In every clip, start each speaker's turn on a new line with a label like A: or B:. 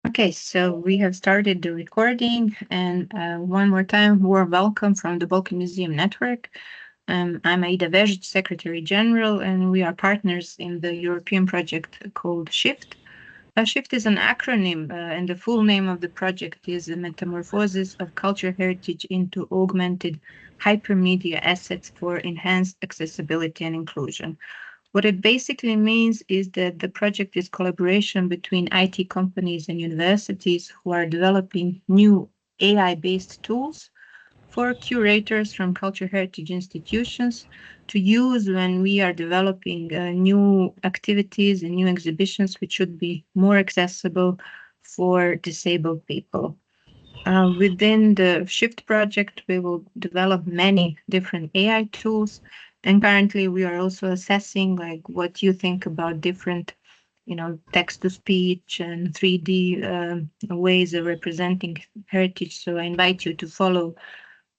A: Okay, so we have started the recording, and one more time, warm welcome from the Balkan Museum Network. I'm Aida Vejic, Secretary General, and we are partners in the European project called SHIFT. SHIFT is an acronym, and the full name of the project is the Metamorphosis of Culture Heritage into Augmented Hypermedia Assets for Enhanced Accessibility and Inclusion. What it basically means is that the project is collaboration between IT companies and universities who are developing new AI-based tools for curators from cultural heritage institutions to use when we are developing new activities and new exhibitions which should be more accessible for disabled people. Within the Shift project, we will develop many different AI tools. And currently, we are also assessing like what you think about different, text to speech and 3D ways of representing heritage. So I invite you to follow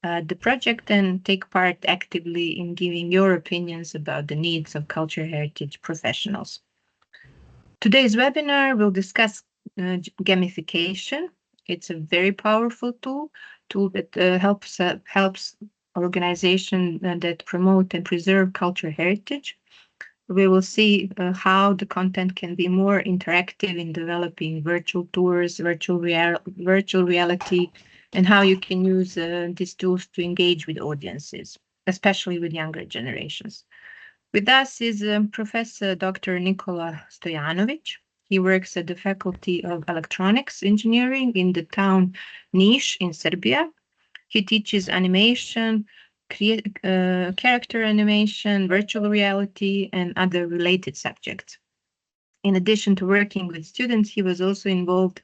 A: the project and take part actively in giving your opinions about the needs of culture heritage professionals. Today's webinar will discuss gamification. It's a very powerful tool that helps organizations that promote and preserve cultural heritage. We will see how the content can be more interactive in developing virtual tours, virtual reality, and how you can use these tools to engage with audiences, especially with younger generations. With us is Professor Dr. Nikola Stojanovic. He works at the Faculty of Electronics Engineering in the town Niš in Serbia. He teaches animation, character animation, virtual reality, and other related subjects. In addition to working with students, he was also involved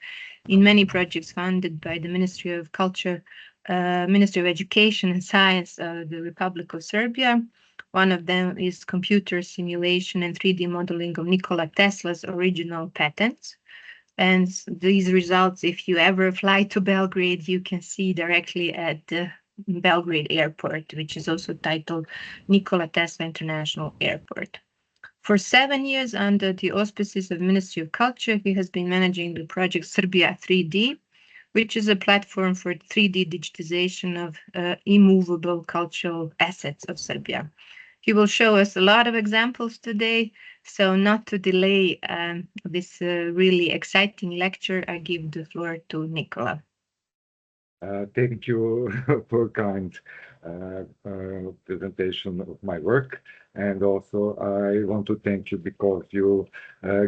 A: in many projects funded by the Ministry of Culture, Ministry of Education and Science of the Republic of Serbia. One of them is computer simulation and 3D modeling of Nikola Tesla's original patents. And these results, if you ever fly to Belgrade, you can see directly at the Belgrade Airport, which is also titled Nikola Tesla International Airport. For 7 years, under the auspices of Ministry of Culture, he has been managing the project Serbia 3D, which is a platform for 3D digitization of immovable cultural assets of Serbia. He will show us a lot of examples today, so not to delay this really exciting lecture, I give the floor to Nikola.
B: Thank you for kind presentation of my work. And also, I want to thank you because you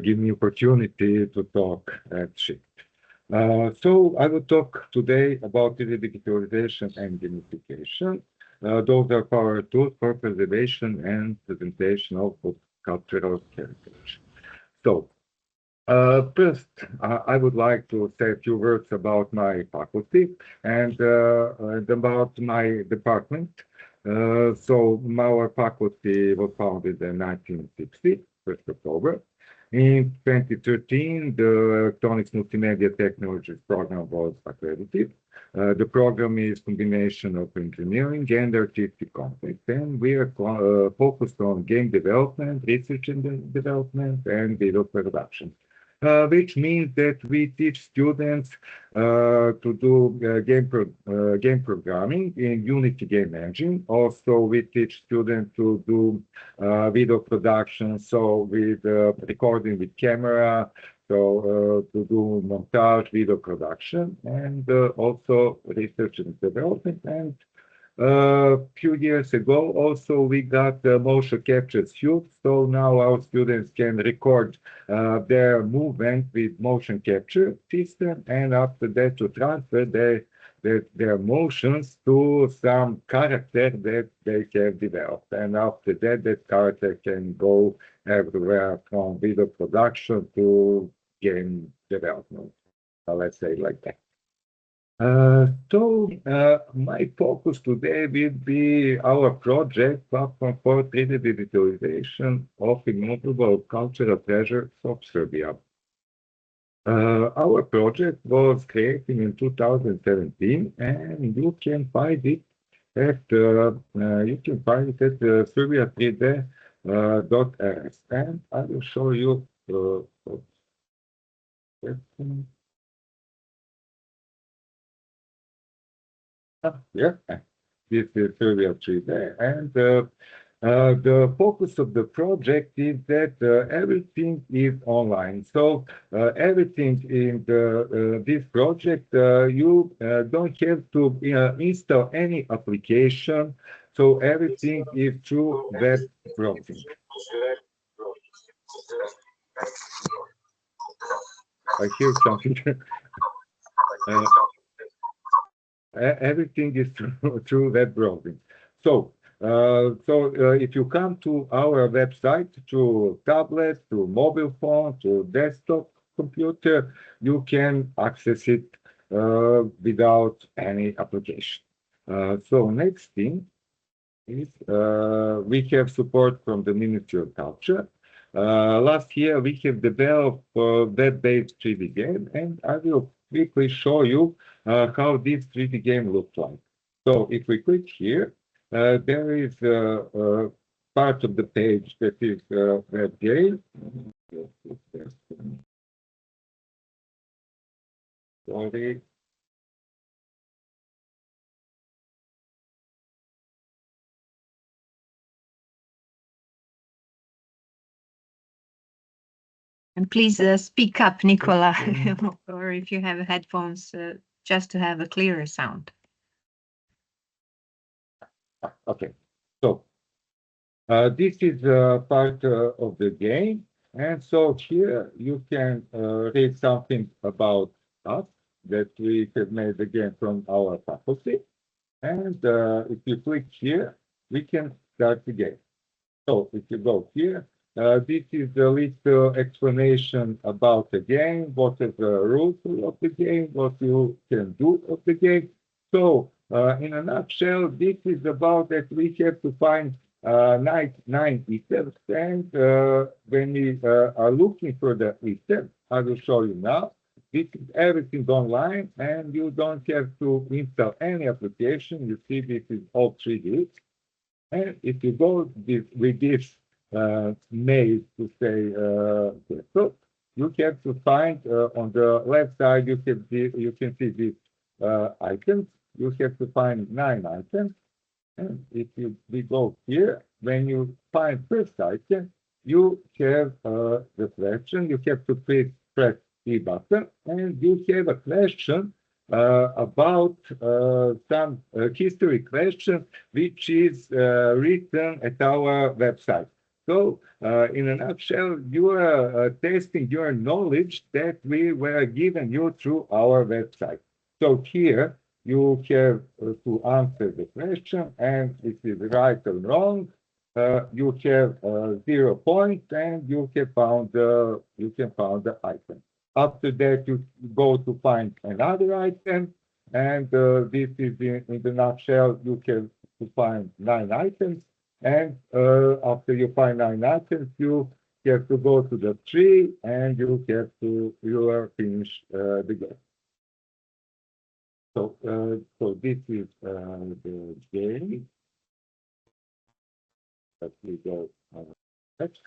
B: give me opportunity to talk at SHIFT. So I will talk today about the digitalization and gamification. Those are power tools for preservation and presentation of cultural heritage. So first, I would like to say a few words about my faculty and about my department. So our faculty was founded in 1960, 1st October. In 2013, the Electronics Multimedia Technologies program was accredited. The program is combination of engineering and artistic content, and we are focused on game development, research and development, and video production. Which means that we teach students to do game programming in Unity game engine. Also, we teach students to do video production, so with recording with camera, so to do montage, video production, and also research and development. And a few years ago, also, we got the motion capture suite. So now our students can record their movement with motion capture system, and after that, to transfer their motions to some character that they have developed. And after that, that character can go everywhere from video production to game development. Let's say like that. My focus today will be our project platform for 3D digitalization of immovable cultural treasures of Serbia. Our project was created in 2017, and you can find it at serbia3d.rs. And I will show you. Yeah, this is Survey 3D. And the focus of the project is that everything is online. So everything in this project, you don't have to install any application. So everything is through web browsing. I hear something. uh, Everything is through web browsing. So, if you come to our website through tablet, through mobile phone, through desktop computer, you can access it without any application. So next thing is we have support from the Ministry of Culture. Last year, we have developed a web-based 3D game, and I will quickly show you how this 3D game looks like. So if we click here, there is a part of the page that is web game. Sorry.
A: And please speak up, Nicola, or if you have headphones, just to have a clearer sound.
B: Okay. So this is part of the game. And so here you can read something about us that we have made again from our faculty. And if you click here, we can start the game. So if you go here, this is a little explanation about the game, what is the rules of the game, what you can do of the game. So in a nutshell, this is about that we have to find nine items, and when we are looking for the item, I will show you now. This is everything online, and you don't have to install any application. You see, this is all 3D. And if you go with this maze to say, so you have to find on the left side, you can see these items. You have to find 9 items. And if we go here, when you find first item, you have the question. You have to press the button, and you have a question about some history question, which is written at our website. So, in a nutshell, you are testing your knowledge that we were given you through our website. So here, you have to answer the question, and if it's right or wrong, you have 0 point, and you can found the item. After that, you go to find another item, and this is in the nutshell. You can to find 9 items, and after you find 9 items, you have to go to the tree, and you are finished the game. So this is the game that we go next.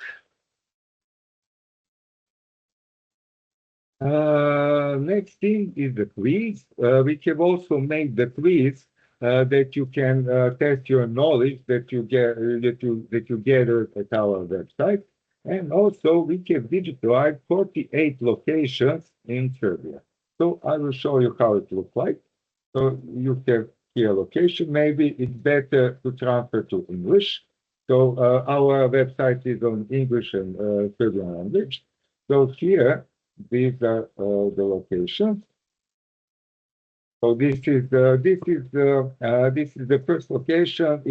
B: Next thing is the quiz. We have also made the quiz that you can test your knowledge that you gathered at our website, and also we have digitalized 48 locations in Serbia. So I will show you how it looks like. So you have here location. Maybe it's better to transfer to English. So our website is on English and Serbian language. So here, these are the locations. So this is the first location.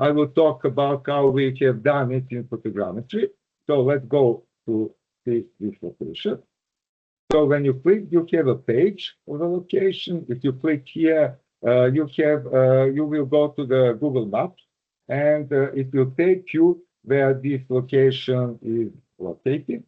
B: I will talk about how we have done it in photogrammetry. So let's go to this location. So when you click, you have a page of the location. If you click here, you will go to the Google Maps, and it will take you where this location is located.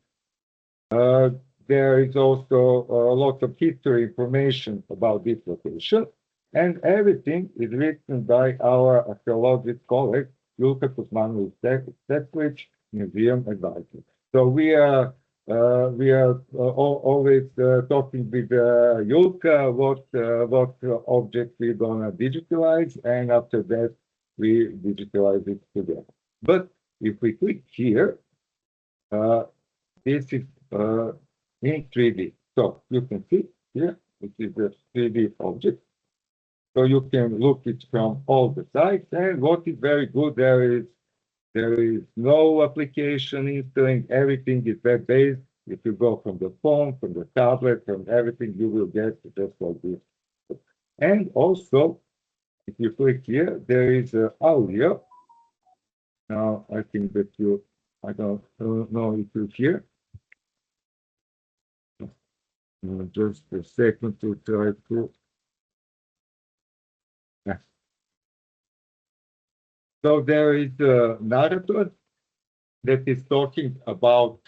B: There is also a lot of history information about this location, and everything is written by our archaeologist colleague, Julka Kuzmanovic Museum Advisor. So we are We are always talking with Yulka what object we're gonna digitalize, and after that we digitalize it together. But if we click here, uh, this is in 3D. So you can see here, this is a 3D object. So you can look it from all the sides. And what is very good, there is no application installing. Everything is web-based. If you go from the phone, from the tablet, from everything, you will get just like this. And also, if you click here, there is audio. Now, I think that I don't know if you hear. Just a second to try to. Yeah. So there is a narrator that is talking about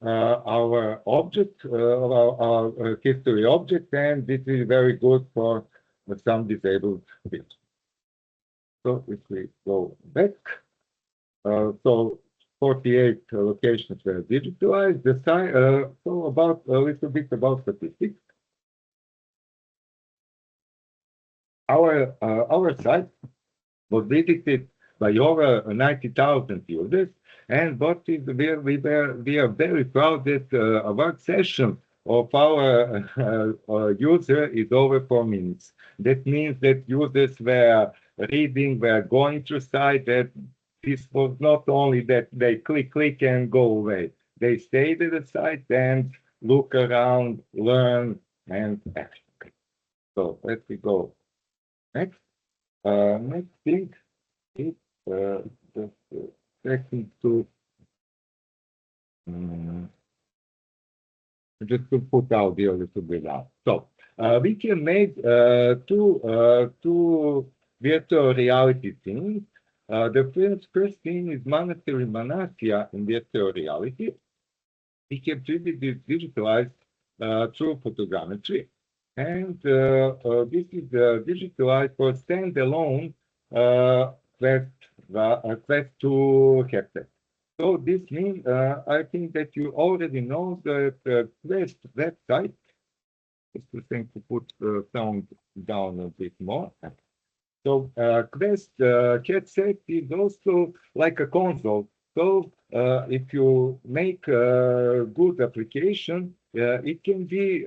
B: our object, our history object, and this is very good for some disabled people. So if we go back, so 48 locations were digitalized. So about a little bit about statistics. Our site was visited by over 90,000 users. And what is we are very proud that a work session of our user is over 4 minutes. That means that users were reading, were going through site, that this was not only that they click and go away. They stayed at the site and look around, learn, and act. So let me go next. Next thing is just checking to um, just to put out the little bit out. So we can make two virtual reality things. The first thing is monetary manatia in virtual reality. We can 3D digitalize through photogrammetry. And this is digitalized for standalone Quest, Quest 2 headset. So this means, I think that you already know that Quest website, just to think to put sound down a bit more. So Quest headset is also like a console. So if you make a good application, it can be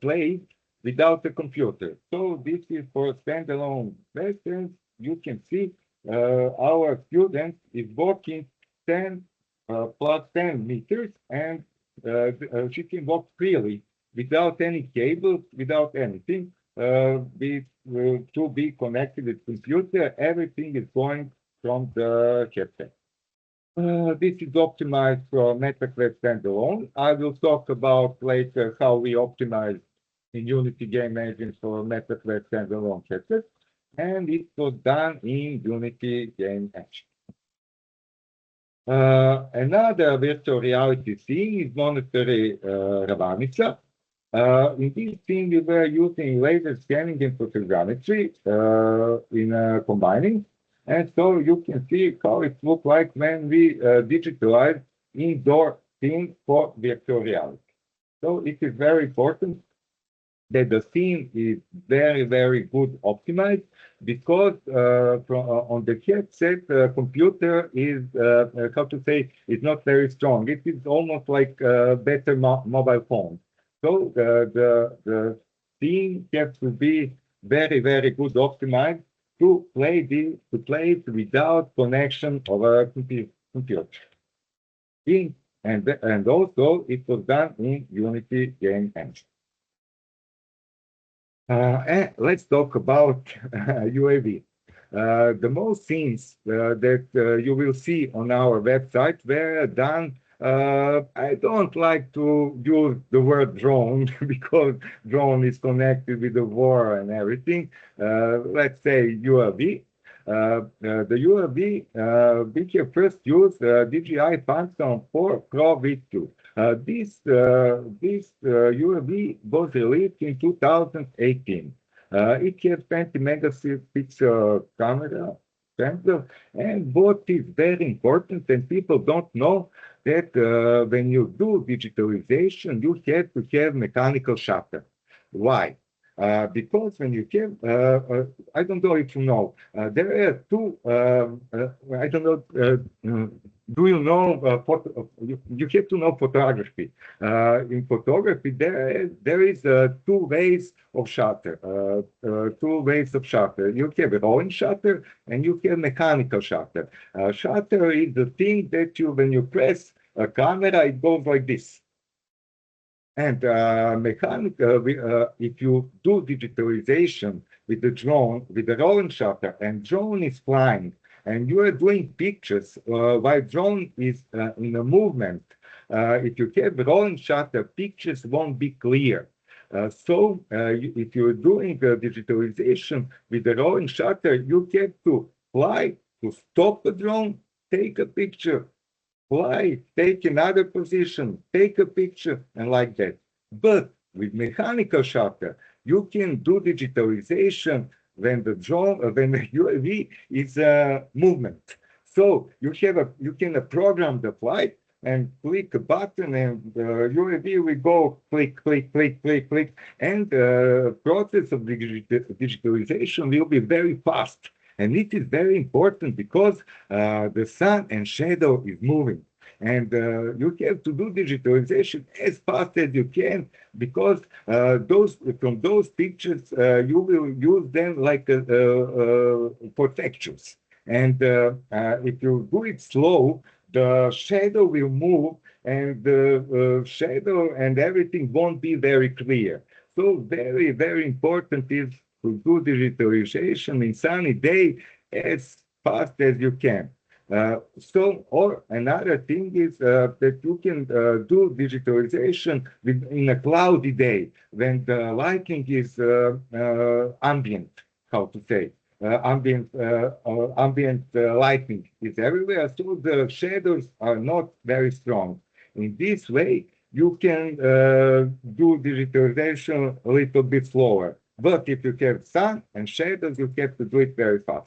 B: played without a computer. So this is for standalone lessons. You can see our student is walking 10 plus 10 meters, and she can walk freely without any cables, without anything. To be connected with computer, everything is going from the headset. This is optimized for MetaQuest standalone. I will talk about later how we optimize in Unity Game Engine for MetaQuest standalone headset, and it was done in Unity Game Engine. Another virtual reality thing is monetary Ravanica. In this thing, we were using laser scanning and photogrammetry in combining. And so you can see how it looks like when we digitalize indoor things for virtual reality. So it is very important that the scene is very, very good optimized, because on the headset, computer is, how to say, is not very strong. It is almost like a better mobile phone. So the scene has to be very, very good optimized to play it without connection of a computer. And also it was done in Unity Game Engine. And let's talk about UAV. The most things that you will see on our website were done. I don't like to use the word drone because drone is connected with the war and everything. Let's say UAV. The UAV, we have first used DJI Phantom 4 Pro V2. This UAV was released in 2018. It has 20 megapixel camera, sensor. And what is very important, and people don't know, that when you do digitalization, you have to have mechanical shutter. Why? Because when you have, I don't know if you know, there are two, I don't know, do you know, you have to know photography. In photography, there is two ways of shutter, two ways of shutter. You have a rolling shutter and you have mechanical shutter. Shutter is the thing that you, when you press a camera, it goes like this. And if you do digitalization with the drone, with the rolling shutter, and drone is flying, and you are doing pictures while drone is in a movement, if you have rolling shutter, pictures won't be clear. If you're doing digitalization with the rolling shutter, you have to fly, to stop the drone, take a picture, fly, take another position, take a picture, and like that. But with mechanical shutter, you can do digitalization when the drone, when the UAV is movement. So you can program the flight and click a button, and the UAV will go click, click, click, click, click, and the process of digitalization will be very fast. And it is very important because the sun and shadow is moving. And you have to do digitalization as fast as you can because those from those pictures you will use them like for textures. And if you do it slow, the shadow will move, and the shadow and everything won't be very clear. So very, very important is to do digitalization in sunny day as fast as you can. Or another thing is that you can do digitalization in a cloudy day when the lighting is ambient, how to say, ambient lighting is everywhere, so the shadows are not very strong. In this way, you can do digitalization a little bit slower. But if you have sun and shadows, you have to do it very fast.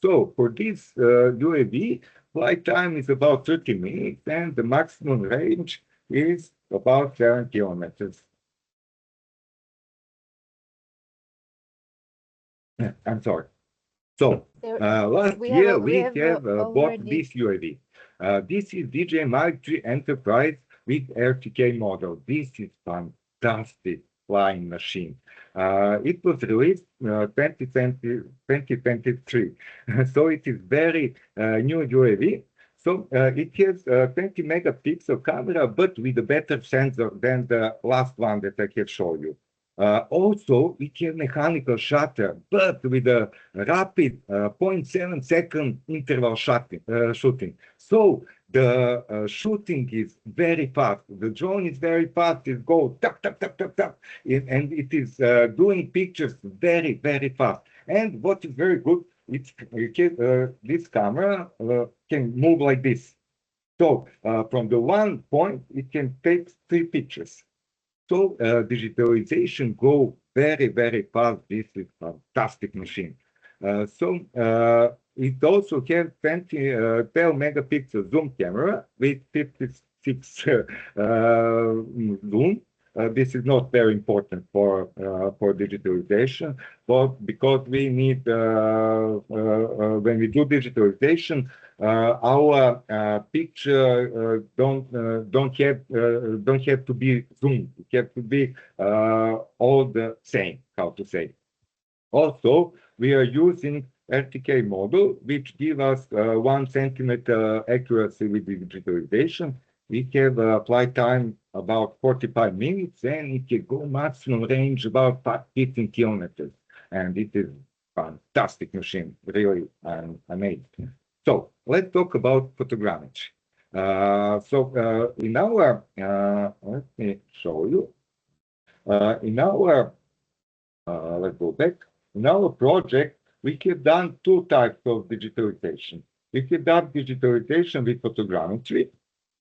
B: So for this UAV, flight time is about 30 minutes and the maximum range is about 7 kilometers. I'm sorry. So
C: There,
B: last year
C: we
B: we
C: have
B: have bought
C: already.
B: this UAV. This is DJI Mark 3 Enterprise with RTK model. This is fantastic flying machine. It was released 2023, so it is very new UAV. So it has 20 megapixel camera, but with a better sensor than the last one that I have shown you. Also, it has mechanical shutter, but with a rapid 0.7 second interval shooting. So the shooting is very fast. The drone is very fast. It goes tap, tap, tap, tap, tap. And it is doing pictures very, very fast. And what is very good, this camera can move like this. So from the one point, it can take 3 pictures. So digitalization go very, very fast. This is fantastic machine. It also has 12 megapixel zoom camera with 56 zoom. This is not very important for digitalization, but because we need when we do digitalization, our picture don't have to be zoomed. It have to be all the same. How to say? Also, we are using RTK model, which give us 1 centimeter accuracy with digitalization. We have a flight time about 45 minutes, and it can go maximum range about 15 kilometers. And it is fantastic machine, really amazing. So let's talk about photogrammetry. In our, let me show you. In our let's go back. In our project, we have done 2 types of digitalization. We have done digitalization with photogrammetry.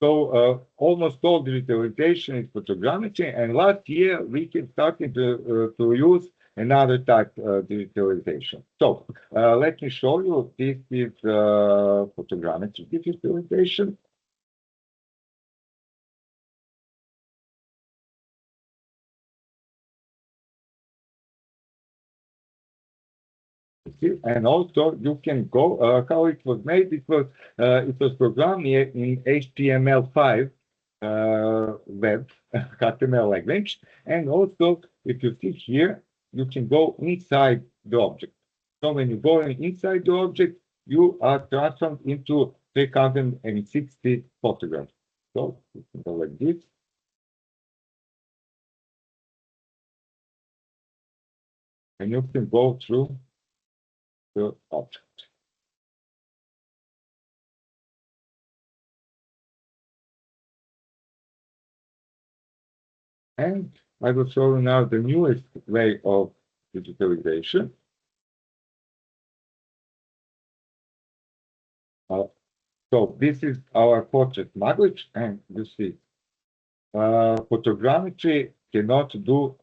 B: So almost all digitalization is photogrammetry. And last year, we have started to use another type of digitalization. So let me show you. This is photogrammetry digitalization. And also you can go how it was made. It was programmed in HTML5 web HTML language, and also if you see here, you can go inside the object. So when you go inside the object, you are transformed into 3060 photographs. So you can go like this, and you can go through the object. And I will show you now the newest way of digitalization. Uh, so this is our portrait language, and you see, photogrammetry cannot do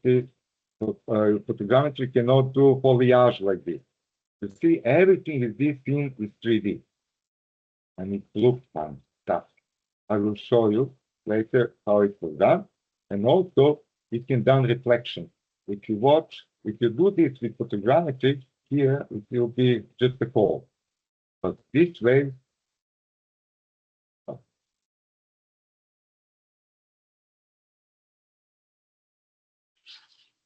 B: see, photogrammetry cannot do foliage like this. You see, everything in this scene is 3D, and it looks fantastic. I will show you later how it was done, and also it can done reflection. If you watch, if you do this with photogrammetry, here it will be just a call. But this way,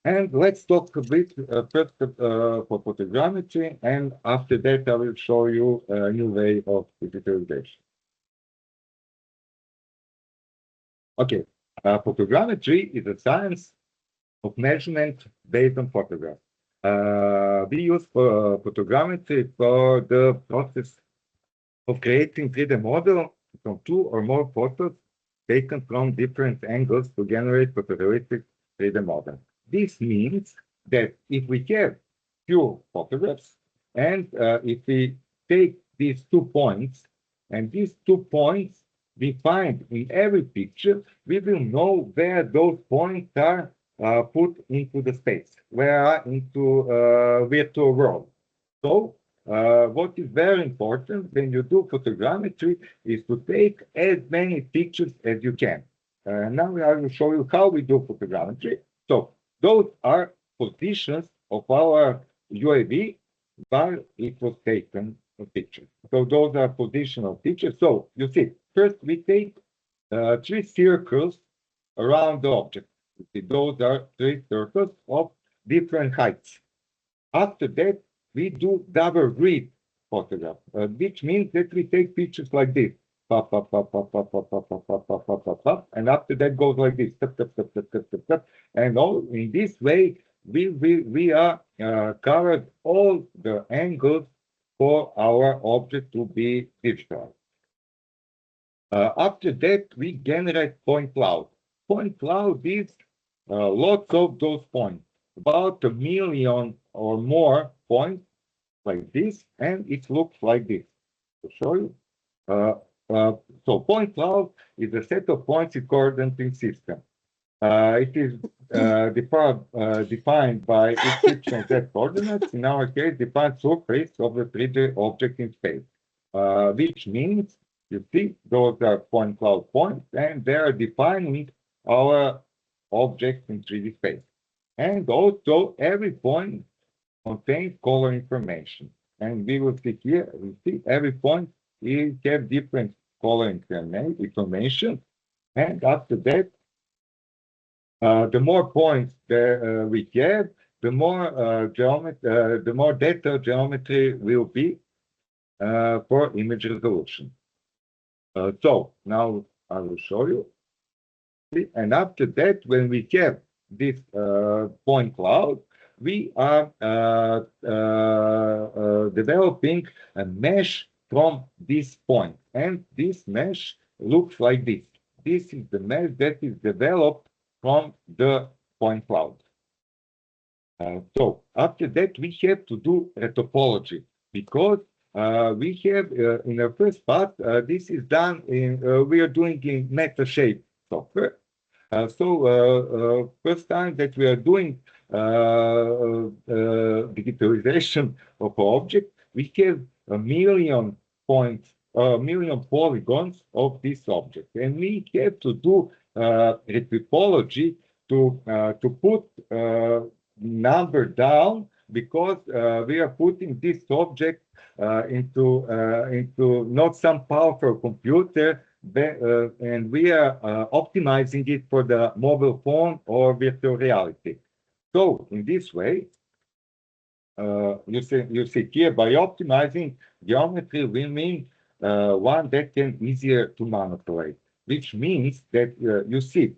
B: and let's talk a bit first for photogrammetry, and after that I will show you a new way of digitalization. Okay, photogrammetry is a science of measurement based on photographs. We use photogrammetry for the process of creating 3D model from two or more photos taken from different angles to generate photorealistic 3D model. This means that if we have few photographs and if we take these 2 points and these 2 points we find in every picture, we will know where those points are put into the space, where into virtual world. So what is very important when you do photogrammetry is to take as many pictures as you can. Now I will show you how we do photogrammetry. So those are positions of our UAV while it was taken a picture. So those are positional pictures. So you see, first we take 3 circles around the object. You see, those are 3 circles of different heights. After that, we do double grid photograph, which means that we take pictures like this. Pop, pop, pop, pop, pop, pop, pop, pop, pop, pop, pop, pop, pop, and after that goes like this. Tap, tap, tap, tap, tap, tap, tap. And all in this way, we are covered all the angles for our object to be digital. After that, we generate point cloud. Point cloud is lots of those points, about 1 million or more points like this, and it looks like this. To show you. Uh, so point cloud is a set of points in coordinating system. It is defined by x, y, and z coordinates. In our case, defined surface of the 3D object in space, which means you see those are point cloud points, and they are defining our object in 3D space. And also, every point contains color information. And we will see here, we see every point is have different color information. And after that, the more points that we have, the more the more data geometry will be for image resolution. So now I will show you. And after that, when we have this point cloud, we are developing a mesh from this point. And this mesh looks like this. This is the mesh that is developed from the point cloud. So after that, we have to do a topology because we have in the first part, this is done in, we are doing in meta shape software. So first time that we are doing digitalization of object, we have a million points, a million polygons of this object, and we have to do retypology to put number down because we are putting this object into not some powerful computer, and we are optimizing it for the mobile phone or virtual reality. So in this way, you see here by optimizing geometry, we mean one that can easier to manipulate, which means that you see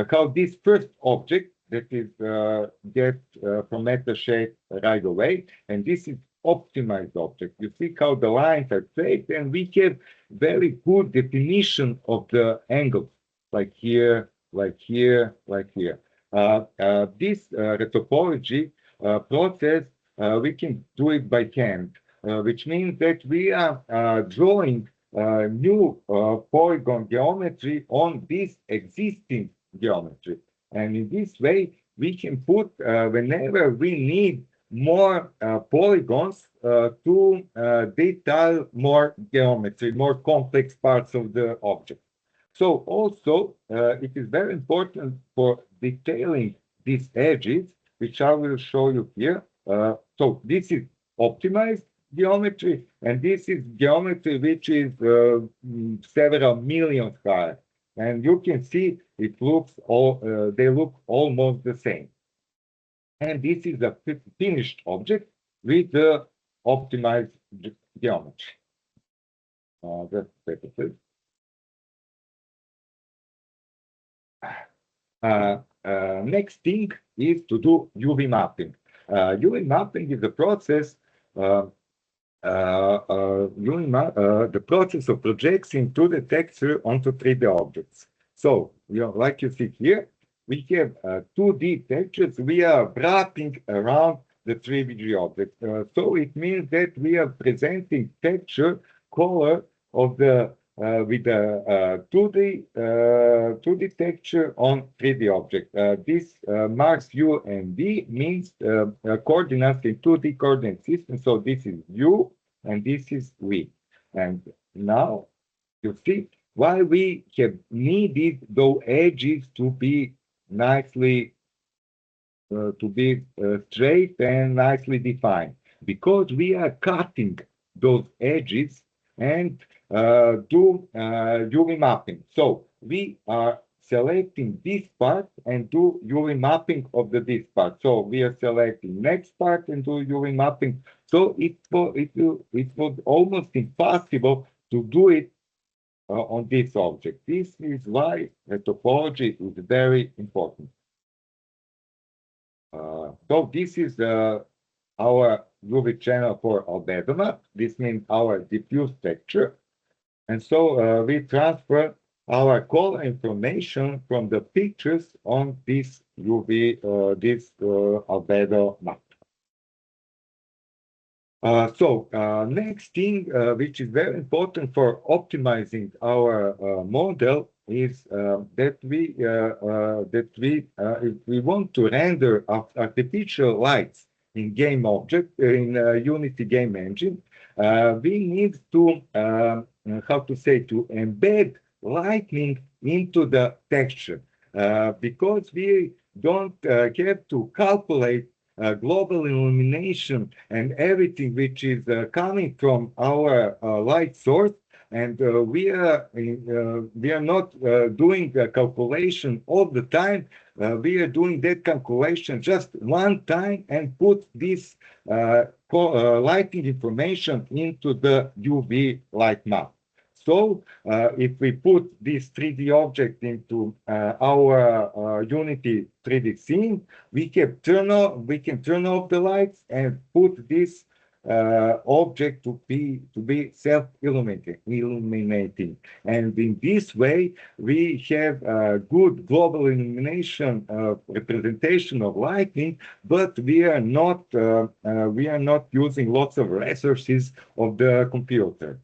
B: how this first object that is get from meta shape right away, and this is optimized object. You see how the lines are straight, and we have very good definition of the angles, like here, like here, like here. This topology process we can do it by hand, which means that we are drawing new polygon geometry on this existing geometry. And in this way, we can put, whenever we need more polygons to detail more geometry, more complex parts of the object. So also, it is very important for detailing these edges, which I will show you here. So this is optimized geometry, and this is geometry which is several million high. And you can see it looks they look almost the same. And this is a finished object with the optimized geometry. That's better. Next thing is to do UV mapping. UV mapping is a process the process of projecting 2D texture onto 3D objects. So, like you see here, we have 2D textures. We are wrapping around the 3D object. So it means that we are presenting texture, color of the with the 2D texture on 3D object. This marks U and V means coordinates in 2D coordinate system. So this is U and this is V. And now you see why we have needed those edges to be nicely straight and nicely defined, because we are cutting those edges and do UV mapping. So we are selecting this part and do UV mapping of this part. So we are selecting next part and do UV mapping. So it was almost impossible to do it on this object. This is why the topology is very important. So this is our UV channel for albedo map. This means our diffuse texture. And so we transfer our color information from the pictures on this UV, albedo map. Next thing, which is very important for optimizing our model, is that if we want to render artificial lights in game object in Unity game engine, we need to to embed lightning into the texture, because we don't have to calculate global illumination and everything which is coming from our light source, and we are not doing a calculation all the time. We are doing that calculation just one time and put this lighting information into the UV light map. So if we put this 3D object into our Unity 3D scene, we can turn off the lights and put this object to be self-illuminating. And in this way, we have a good global illumination representation of lighting, but we are not using lots of resources of the computer.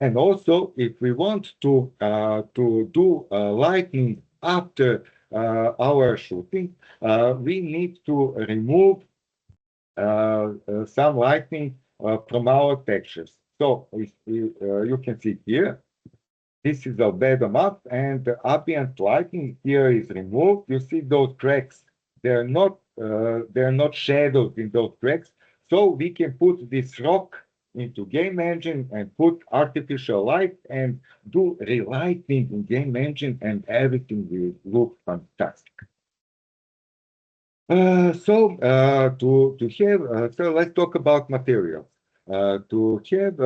B: And also, if we want to do lighting after our shooting, we need to remove some lighting from our textures. So you can see here, this is a bed map, and the ambient lighting here is removed. You see those cracks. They're not shadows in those cracks. So we can put this rock into game engine and put artificial light and do relighting in game engine, and everything will look fantastic. So let's talk about materials. To have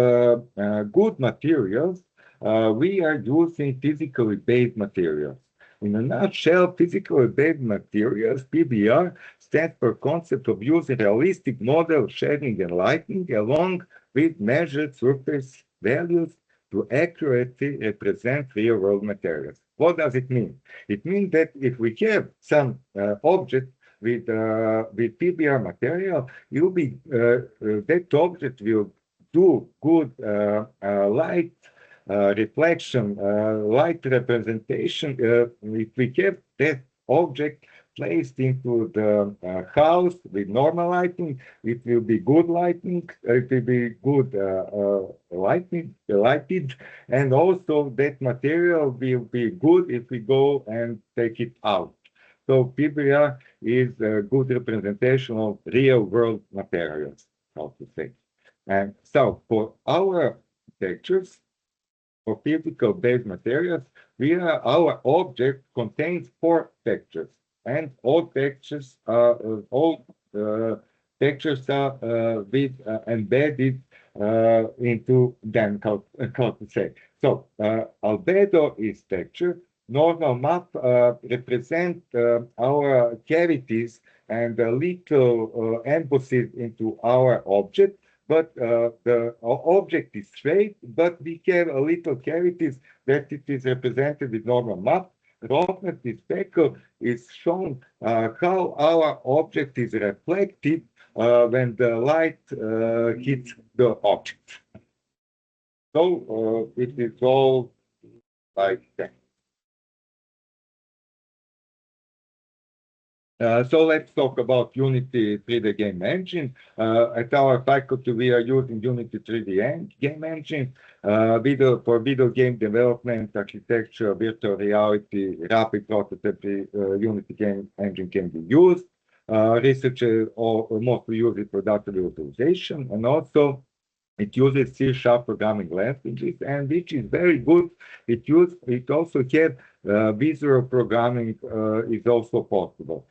B: good materials, we are using physically based materials. In a nutshell, physically based materials, PBR, stands for concept of using realistic model shading and lighting along with measured surface values to accurately represent real-world materials. What does it mean? It means that if we have some object with PBR material, you'll be that object will do good light reflection, light representation. If we have that object placed into the house with normal lighting, it will be good lighting, it will be good lighted, and also that material will be good if we go and take it out. So PBR is a good representation of real world materials, how to say. And so for our textures, for physical-based materials, our object contains four textures, and all textures are embedded into them. How to say? So albedo is texture. Normal map represent our cavities and a little emphasis into our object, but the object is straight, but we have a little cavities that it is represented with normal map. Roughness is speckle is shown how our object is reflected when the light hits the object. So it is all like that. So let's talk about Unity 3D game engine. At our faculty, we are using Unity 3D game engine for video game development, architecture, virtual reality, rapid prototype. Unity game engine can be used. Researchers mostly use it for data visualization, and also it uses C# programming languages, and which is very good. It also have visual programming is also possible.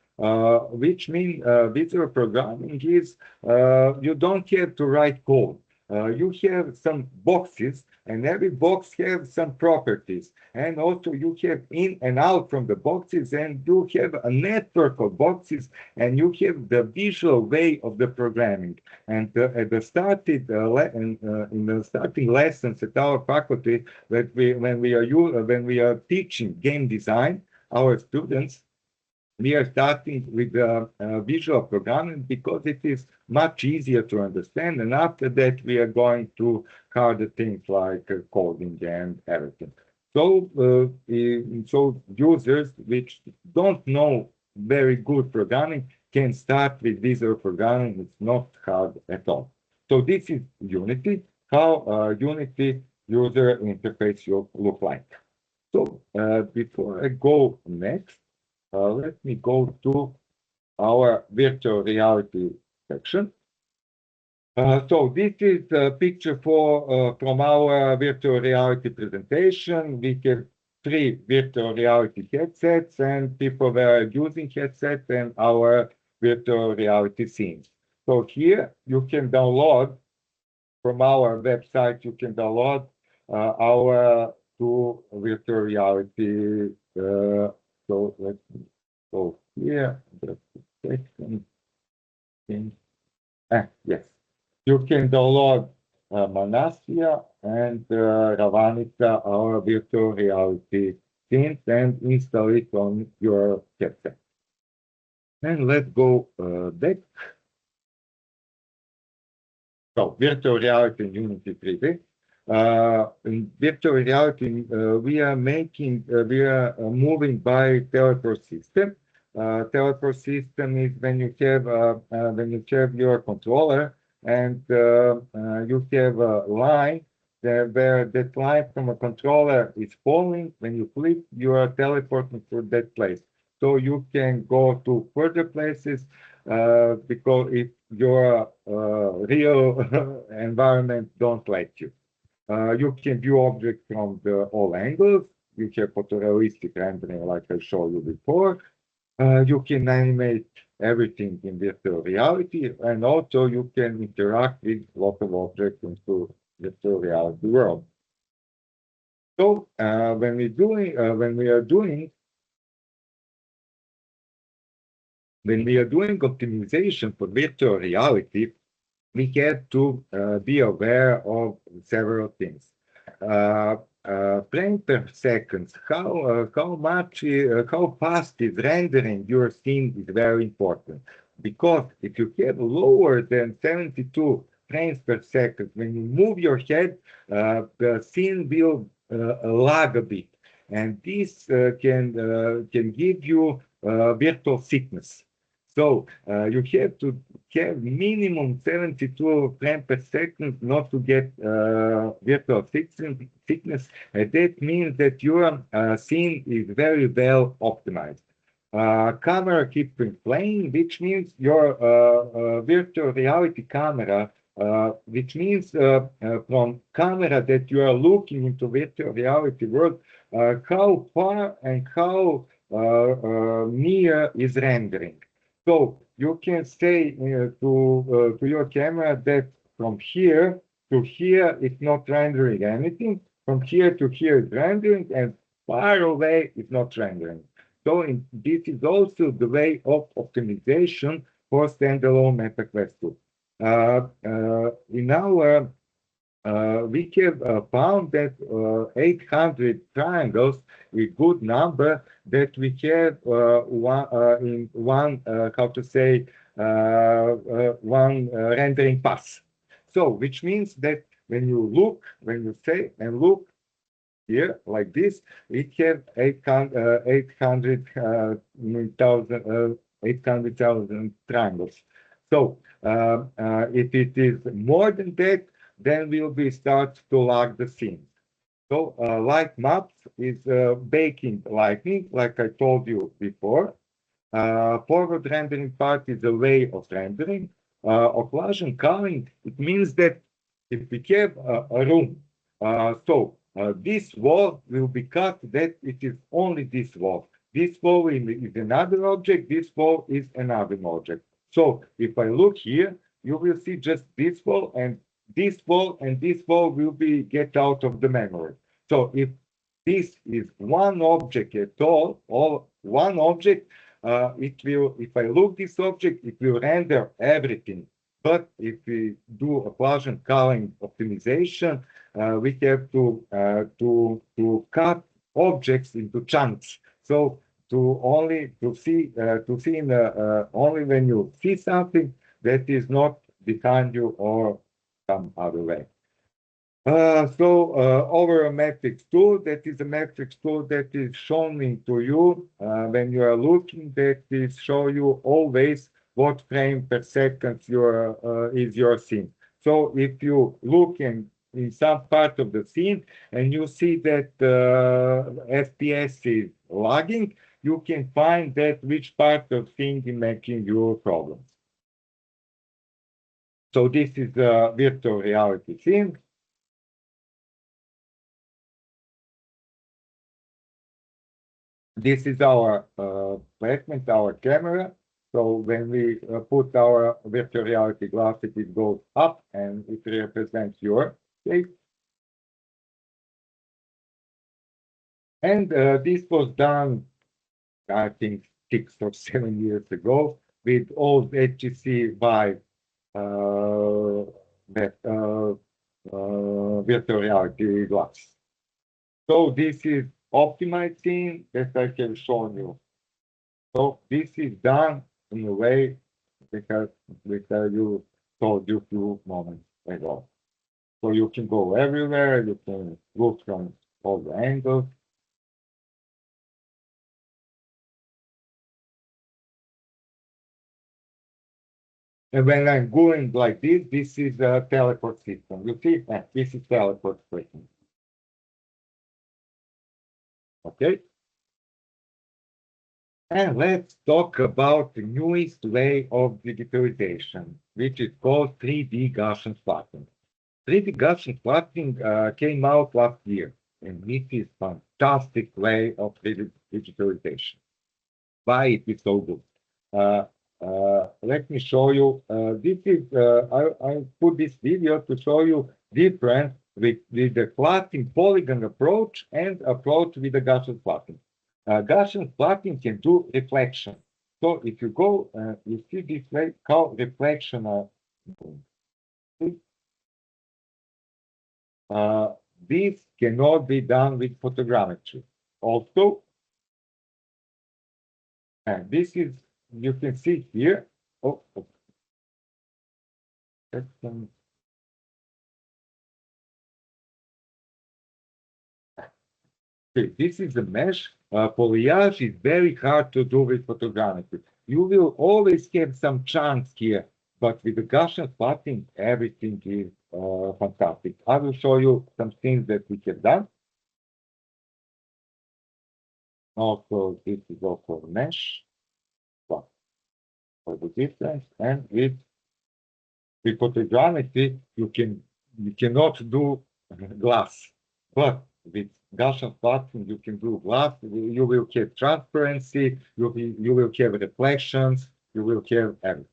B: Which means visual programming is you don't have to write code. You have some boxes, and every box has some properties. And also you have in and out from the boxes, and you have a network of boxes, and you have the visual way of the programming. And at the started in the starting lessons at our faculty, when we are teaching game design, our students, we are starting with visual programming because it is much easier to understand. And after that, we are going to harder things like coding and everything. So users which don't know very good programming can start with visual programming. It's not hard at all. So this is Unity, how Unity user interface look like. So before I go next, let me go to our virtual reality section. So this is a picture from our virtual reality presentation. We have three virtual reality headsets, and people were using headsets and our virtual reality scenes. So here you can download from our website, you can download our two virtual reality. So let's go here, just a second. Yes, you can download Manasia and Ravanica, our virtual reality scenes, and install it on your headset. And let's go back. So virtual reality in Unity 3D. In virtual reality, we are moving by teleport system. Teleport system is when you have your controller and you have a line there, where that line from a controller is falling. When you click, you are teleporting to that place. So you can go to further places because if your real environment don't let you. You can view objects from all angles. You have photorealistic rendering, like I showed you before. You can animate everything in virtual reality, and also you can interact with local objects into virtual reality world. So when we are doing optimization for virtual reality, we have to be aware of several things. Uh, Frame per second, how fast is rendering your scene is very important. Because if you have lower than 72 frames per second, when you move your head, the scene will lag a bit. And this can give you virtual sickness. So you have to have minimum 72 frames per second not to get virtual thickness. And that means that your scene is very well optimized. Camera keeps playing, which means your virtual reality camera, which means from camera that you are looking into virtual reality world, how far and how near is rendering. So you can say to your camera that from here to here it's not rendering anything, from here to here it's rendering, and far away it's not rendering. So this is also the way of optimization for standalone MetaQuest 2. In our we have found that 800 triangles is good number that we have in one, how to say, one rendering pass. So, which means that when you look, when you say and look here like this, it have 800,000 triangles. So, if it is more than that, then will be start to lag the scene. So light maps is baking lightning, like I told you before. Forward rendering part is a way of rendering. Occlusion culling, it means that if we have a room, this wall will be cut that it is only this wall. This wall is another object, this wall is another object. So if I look here, you will see just this wall and this wall and this wall will be get out of the memory. So if this is one object at all one object, it will, if I look this object, it will render everything. But if we do a Gaussian culling optimization, we have to cut objects into chunks. So to see in only when you see something that is not behind you or some other way. Over a metrics tool, that is a metrics tool that is showing to you when you are looking, that is show you always what frame per second is your scene. So if you look in some part of the scene and you see that FPS is lagging, you can find that which part of thing is making you problems. So this is a virtual reality scene. This is our placement, our camera. So when we put our virtual reality glasses, it goes up and it represents your face. And this was done, I think, 6 or 7 years ago with old HTC Vive that, virtual reality glass. So this is optimizing that I have shown you. So this is done in a way because you told you few moments ago. So you can go everywhere, you can look from all the angles. And when I'm going like this is a teleport system. You see, this is teleport system. Okay? And let's talk about the newest way of digitalization, which is called 3D Gaussian splatting. 3D Gaussian splatting came out last year, and it is fantastic way of digitalization. Why it is so good? Uh, Let me show you. This is I put this video to show you difference with the plotting polygon approach and approach with the Gaussian plotting. Gaussian plotting can do reflection. So if you go, you see this way how reflection are. Uh, this cannot be done with photogrammetry. Also, and this is you can see here. Oh, okay. This is the mesh. Foliage is very hard to do with photogrammetry. You will always have some chunks here, but with the Gaussian spotting, everything is fantastic. I will show you some things that we have done. Also, this is also mesh, but for the difference, and with photogrammetry, you cannot do glass, but with Gaussian spotting, you can do glass. You will have transparency. You will have reflections. You will have everything.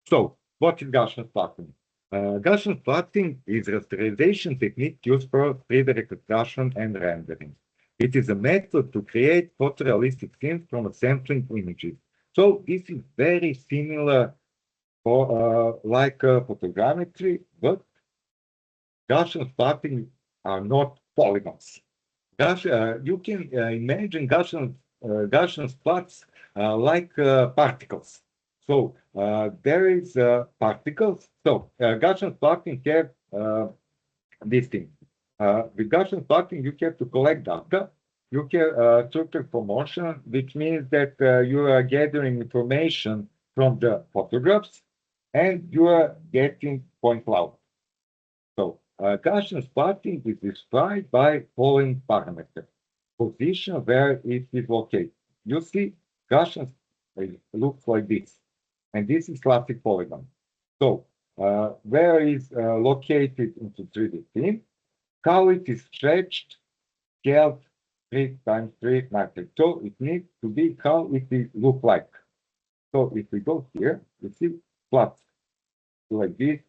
B: So, what is Gaussian spotting? Gaussian spotting is a rasterization technique used for 3D reconstruction and rendering. It is a method to create photorealistic scenes from sampling images. So this is very similar for photogrammetry, but Gaussian spotting are not polygons. You can imagine Gaussian spots like particles. So there is particles. So Gaussian spotting have this thing. With Gaussian spotting, you have to collect data. You have structure for motion, which means that you are gathering information from the photographs and you are getting point cloud. So Gaussian spotting is described by following parameters. Position where it is located. You see, Gaussian looks like this. And this is classic polygon. So where is located into 3D scene, how it is stretched, scaled 3 times 3 matrix. So it needs to be how it is look like. So if we go here, you see plots like this,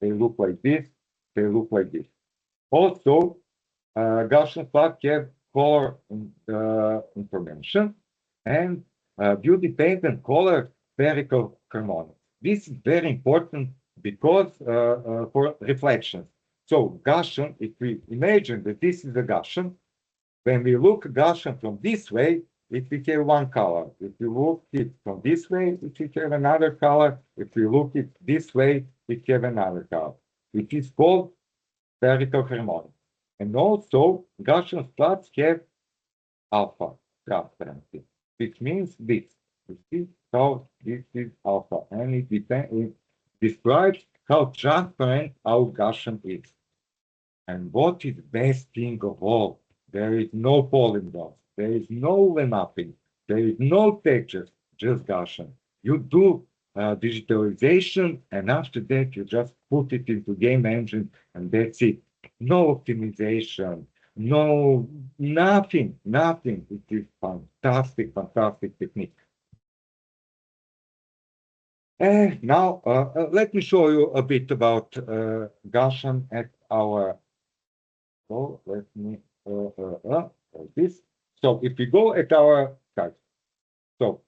B: they look like this, they look like this. Also, Gaussian plot have color information and view-dependent color spherical harmonics. This is very important because for reflections. So Gaussian, if we imagine that this is a Gaussian, when we look Gaussian from this way, it became one color. If you look it from this way, it became another color. If you look it this way, it became another color. It is called spherical harmonics. And also, Gaussian plots have alpha transparency, which means this. You see how this is alpha, and it describes how transparent our Gaussian is. And what is best thing of all? There is no polygons, there is no mapping, there is no textures, just Gaussian. You do digitalization, and after that you just put it into game engine, and that's it. No optimization, no nothing, nothing. It is fantastic, fantastic technique. Now let me show you a bit about Gaussian at our. So let me this. So if we go at our site, so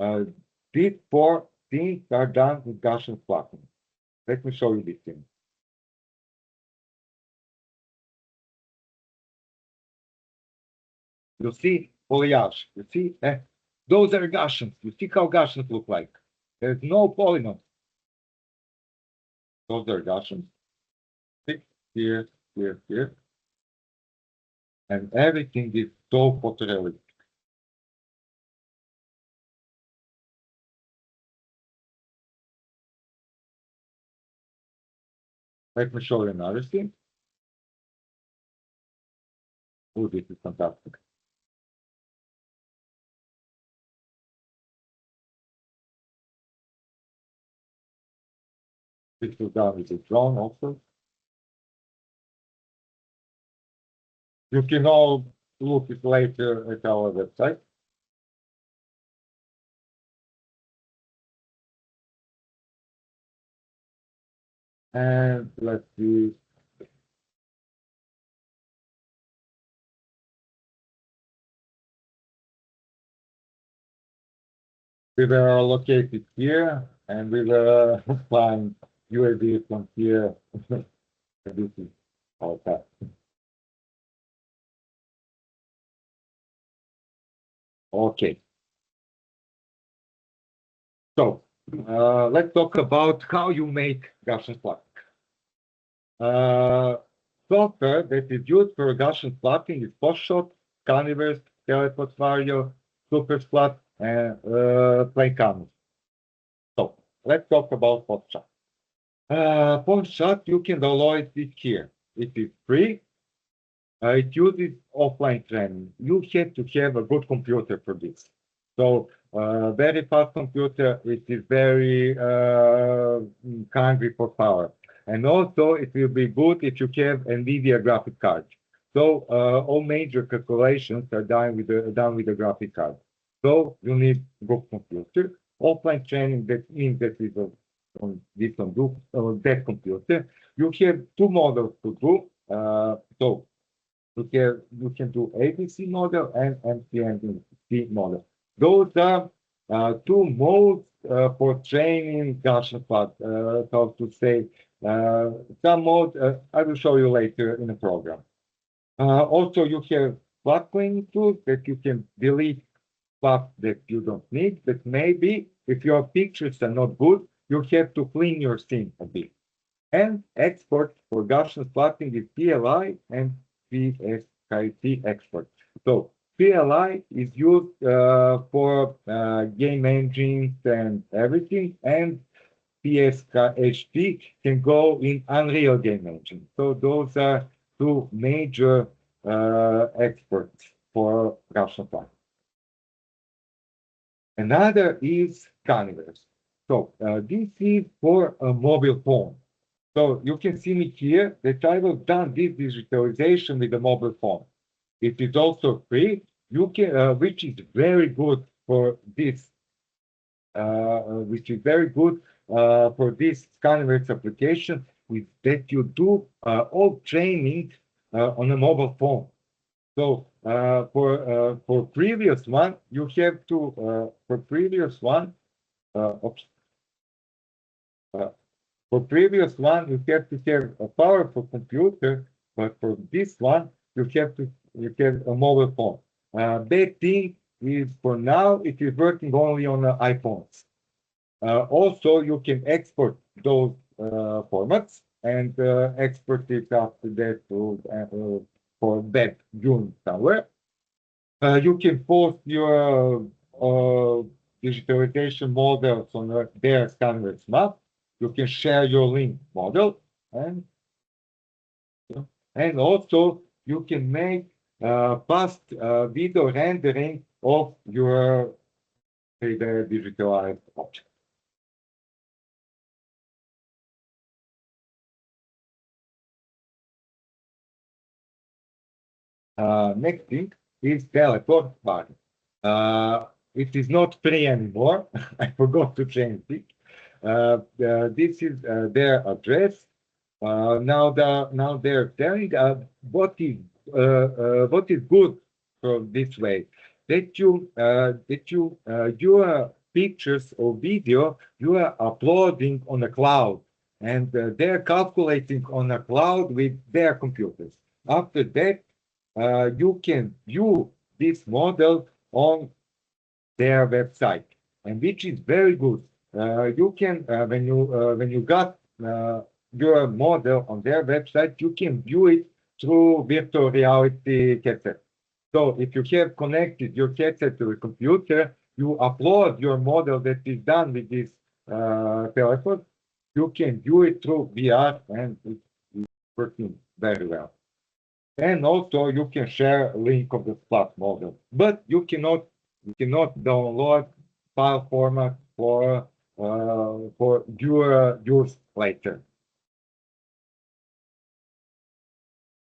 B: uh, these four things are done with Gaussian plotting. Let me show you this thing. You see foliage. You see those are Gaussians. You see how Gaussians look like. There's no polygons. Those are Gaussians. See? here, here, here, and everything is so photorealistic. Let me show you another thing. Oh, this is fantastic. This is done with the drone also. You can all look it later at our website. And let's see. We were located here, and we were flying UAV from here. This is our path. Okay. So let's talk about how you make Gaussian plotting. Software that is used for Gaussian plotting is Postshot, Caniverse, Teleport Vario, Supersplat, and PlayCanvas. So let's talk about Postshot. Postshot, you can download it here. It is free. It uses offline training. You have to have a good computer for this. So very fast computer, it is very hungry for power. And also it will be good if you have NVIDIA graphic card. So all major calculations are done with the graphic card. So you need good computer. Offline training, that means that is on this on that computer. You have two models to do. So you can do ABC model and MCNC model. Those are two modes for training Gaussian plot, so to say. Some mode I will show you later in the program. Also, you have plot cleaning tools that you can delete plots that you don't need, but maybe if your pictures are not good, you have to clean your scene a bit. And export for Gaussian plotting is PLI and PSKT export. So PLI is used for game engines and everything, and PSKHT can go in Unreal Game Engine. So those are two major exports for Gaussian plotting. Another is Caniverse. So this is for a mobile phone. So you can see me here that I have done this digitalization with the mobile phone. It is also free, you can, which is very good for this, which is very good for this Scanverse application, is that you do all training on a mobile phone. So for previous one, you have to for previous one, oops, for previous one, you have to have a powerful computer, but for this one, you have a mobile phone. Bad thing is for now, it is working only on iPhones. Also, you can export those formats and export it after that for that unit somewhere. You can post your digitalization models on their Canvas map. You can share your link model, and also you can make fast video rendering of your 3D digitalized object. Next thing is teleport button. It is not free anymore. I forgot to change it. This is their address. Now they're telling what is good from this way, that your pictures or video you are uploading on a cloud, and they're calculating on a cloud with their computers. After that, you can view this model on their website, and which is very good. You can when you got your model on their website, you can view it through virtual reality headset. So if you have connected your headset to a computer, you upload your model that is done with this telephone, you can view it through VR and it's working very well. And also you can share a link of the flat model, but you cannot download file format for your use later.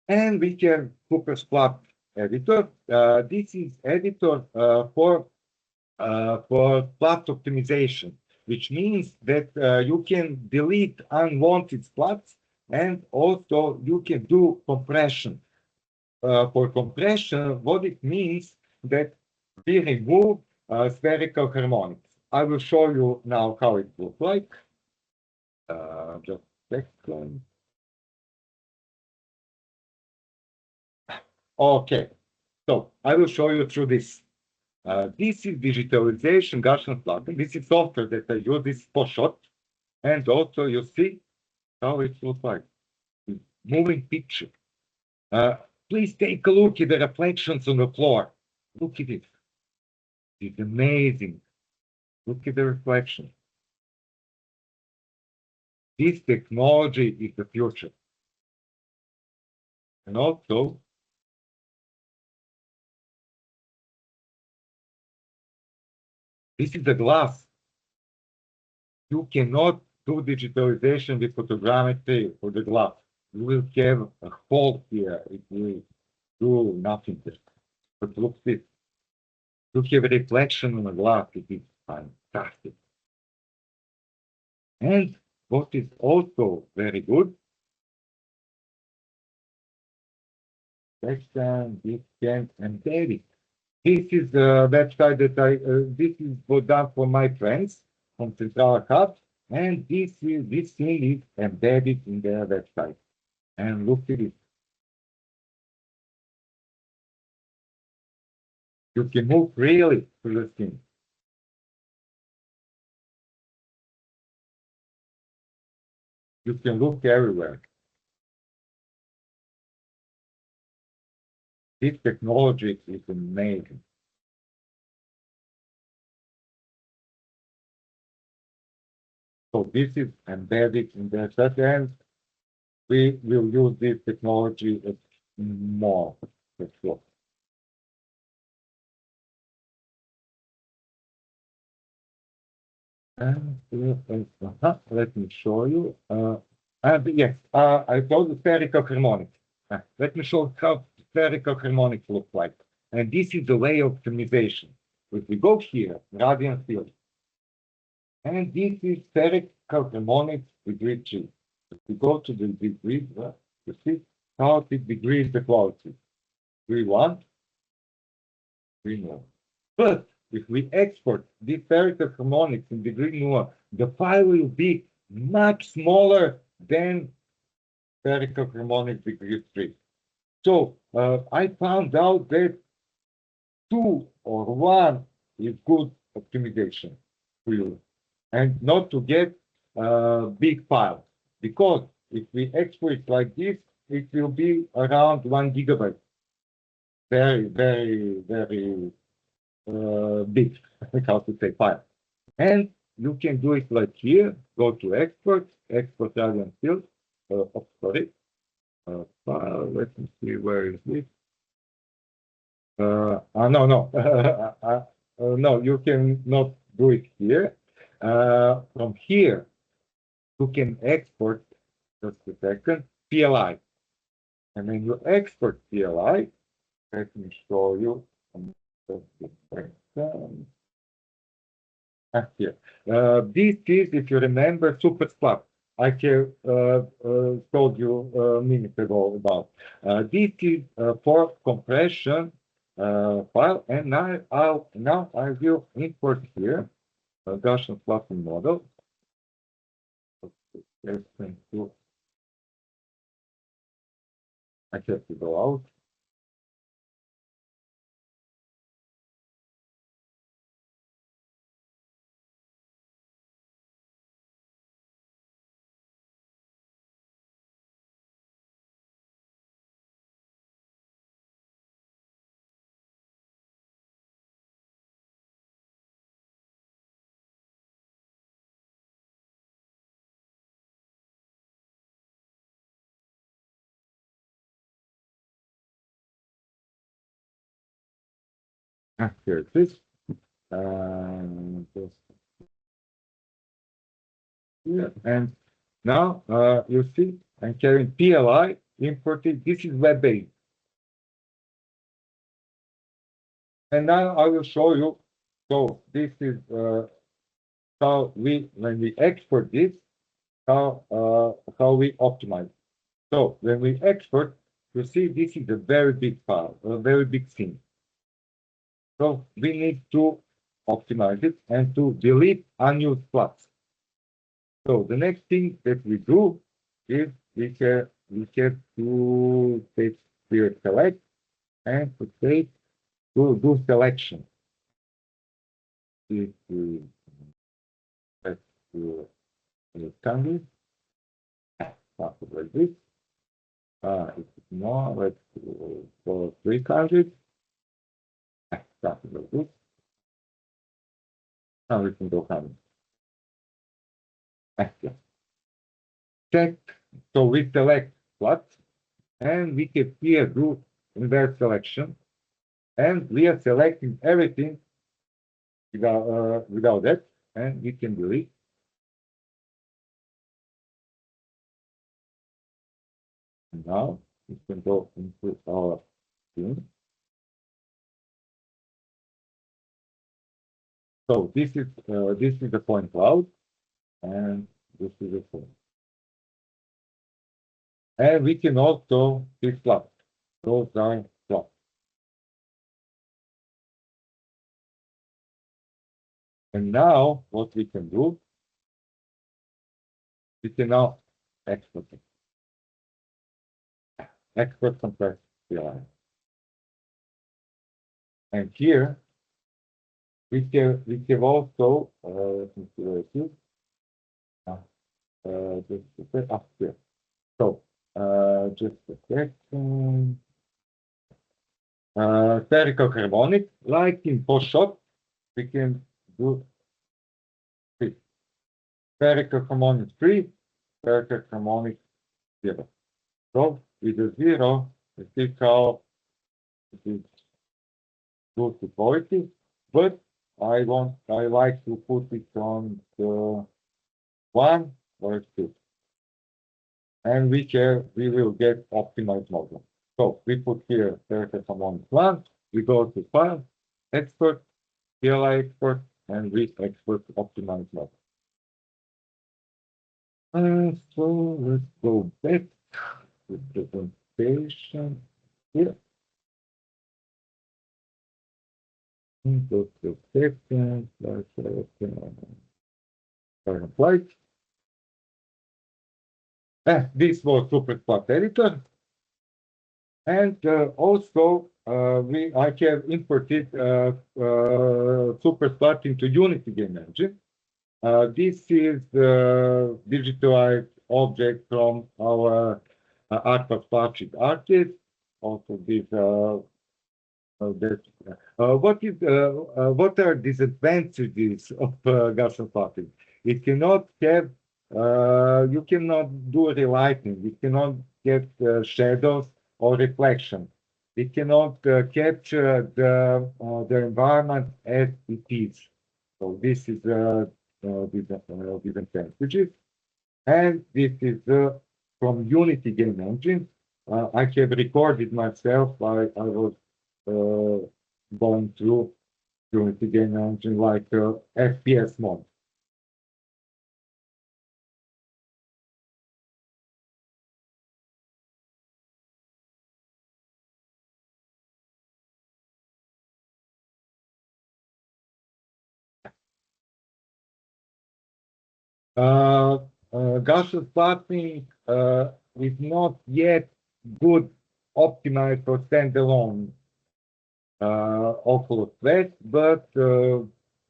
B: And we can Supersplat editor. This is editor for plot optimization, which means that you can delete unwanted plots and also you can do compression. For compression, what it means that we remove spherical harmonics. I will show you now how it looks like. Just a second. Okay, so I will show you through this. This is digitalization Gaussian plotting. This is software that I use. This for shot, and also you see how it looks like. Moving picture. Uh, Please take a look at the reflections on the floor. Look at it. It's amazing. Look at the reflection. This technology is the future. And also, this is the glass. You cannot do digitalization with photogrammetry for the glass. You will have a hole here. It will do nothing. But look at this. You have a reflection on the glass. It is fantastic. And what is also very good, this can embed it. This is the website that this is what done for my friends from Central Hub, and this thing is embedded in their website. And look at it. You can move freely through the thing. You can look everywhere. This technology is amazing. So this is embedded in their website, and we will use this technology more. For sure. And let me show you. And yes, I told the spherical harmonics. Let me show how spherical harmonics look like. And this is the way of optimization. If we go here, radiant field, and this is spherical harmonics degree 3. If we go to the degree, you see how it degrees the quality. We want, we know. But if we export this spherical harmonics in degree Noah, the file will be much smaller than spherical harmonics degree 3. So I found out that 2 or 1 is good optimization for you, and not to get big files. Because if we export like this, it will be around 1 gigabyte. Very, very, very big, how to say, file. And you can do it like here, go to export, export radiant field. Oh, sorry. File, let me see, where is it? No, no. No, you can not do it here. From here, you can export, just a second, PLI. And when you export PLI, let me show you. Just a second. Here. This is, if you remember, SuperSplat. I have told you a minute ago about. This is for compression file, and now I will import here a Gaussian plotting model. I have to go out. Here it is. Just here. And now you see I'm carrying PLI imported. This is web-based. And now I will show you. So this is how when we export this, how we optimize. So when we export, you see this is a very big file, a very big thing. So we need to optimize it and to delete unused plots. So the next thing that we do is we have to take here select and to take to do selection. If we let's do rectangle, something like this. If it's more, let's go 300, something like this. Now we can go 100. Yeah. Check. So we select plot and we can here do inverse selection. And we are selecting everything without that, and we can delete. And now we can go into our thing. So this is the point cloud, and this is the point. And we can also pick plot. Those are plot. And now what we can do, we can now export it. Export compressed CLI. And here we can also let me see where it is. Just a bit up here. So just a second. Spherical harmonic, like in Photoshop, we can do this. Spherical harmonic 3, spherical harmonic 0. So with the 0, we see how it is good to quality, but I like to put it on the 1 or 2. And we will get optimized model. So we put here spherical harmonic 1, we go to File, Export, PLI export, and we export optimized model. So let's go back to the presentation here. Go to settings, current flight. This was SuperSpot editor. And also, I have imported SuperSpot into Unity game engine. This is the digitalized object from our Artwork Project artist. Also, this that what are disadvantages of Gaussian plotting? It cannot have you cannot do relighting. It cannot get shadows or reflection. It cannot capture the environment as it is. So this is disadvantages. And this is from Unity game engine. I have recorded myself. I was going through Unity game engine like FPS mode. Uh, Gaussian plotting is not yet good optimized for standalone Oculus Quest, but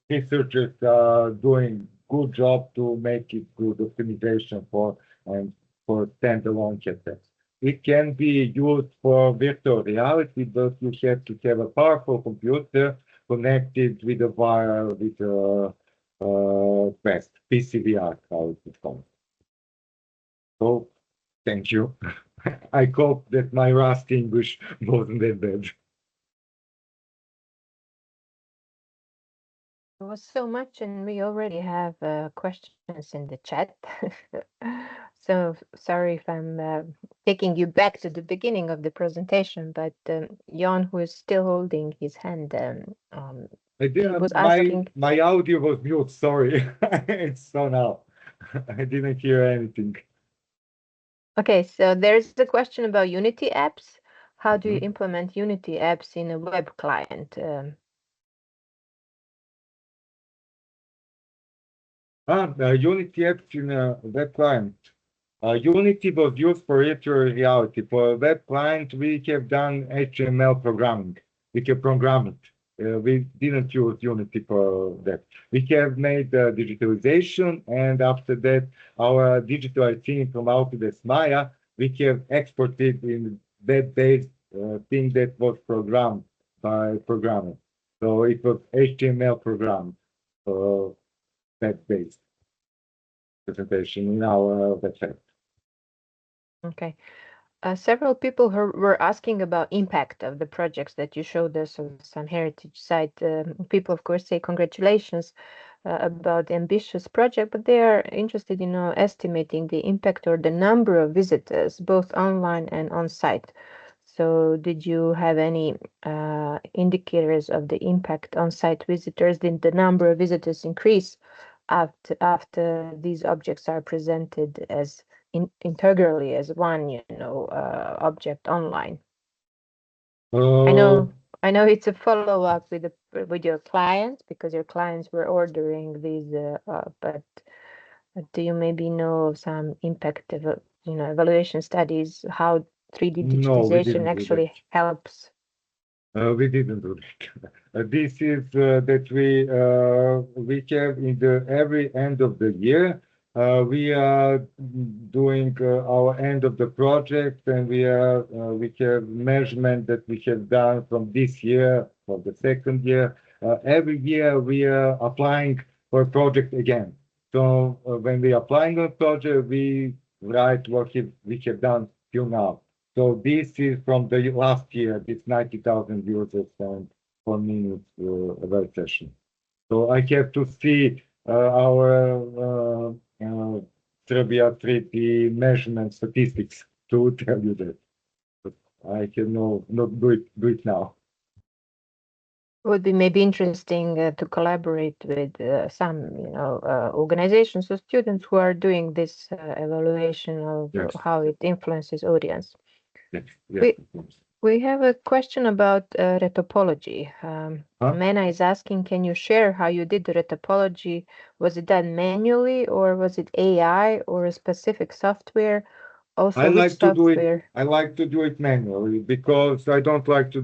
B: researchers are doing good job to make it good optimization for standalone headsets. It can be used for virtual reality, but you have to have a powerful computer connected with a wire with a Quest, PCVR, how it is called. So, thank you. I hope that my Rust English wasn't that bad.
C: There was so much, and we already have questions in the chat. So sorry if I'm taking you back to the beginning of the presentation, but Jan, who is still holding his hand, was
B: My
C: asking.
B: my audio was mute. Sorry, it's so now. I didn't hear anything.
C: Okay, so there's a question about Unity apps. How do you
B: Mhm.
C: implement Unity apps in a web client?
B: Unity apps in a web client. Unity was used for virtual reality. For a web client, we have done HTML programming. We can program it. We didn't use Unity for that. We have made digitalization, and after that, our digital team from Autodesk Maya, we have exported in web-based thing that was programmed by programmer. So it was HTML program, uh, web-based presentation in our website.
C: Okay. Several people were asking about impact of the projects that you showed us on some heritage site. People, of course, say congratulations about the ambitious project, but they are interested in estimating the impact or the number of visitors, both online and on site. So, did you have any indicators of the impact on site visitors? Did the number of visitors increase after these objects are presented as integrally as one, object online? I
B: Uh,
C: know, I know it's a follow up with your clients because your clients were ordering these, but do you maybe know of some impact of, evaluation studies, how 3D
B: no, we
C: digitization
B: didn't do that.
C: actually helps?
B: We didn't do that. This is that we have in the every end of the year. We are doing our end of the project, and we have measurement that we have done from this year for the second year. Every year we are applying for a project again. So when we are applying a project, we write we have done till now. So this is from the last year, this 90,000 users and 4 minutes about session. So I have to see our Serbia 3D measurement statistics to tell you that. But I can not do it now.
C: Would be maybe interesting to collaborate with some, organizations or students who are doing this evaluation of
B: Yes,
C: how it influences audience.
B: yes, yes,
C: We
B: of course.
C: we have a question about retopology.
B: Huh?
C: Mena is asking, can you share how you did the retopology? Was it done manually or was it AI or a specific software?
B: I
C: Also, which
B: like to do it.
C: software?
B: I like to do it manually because I don't like to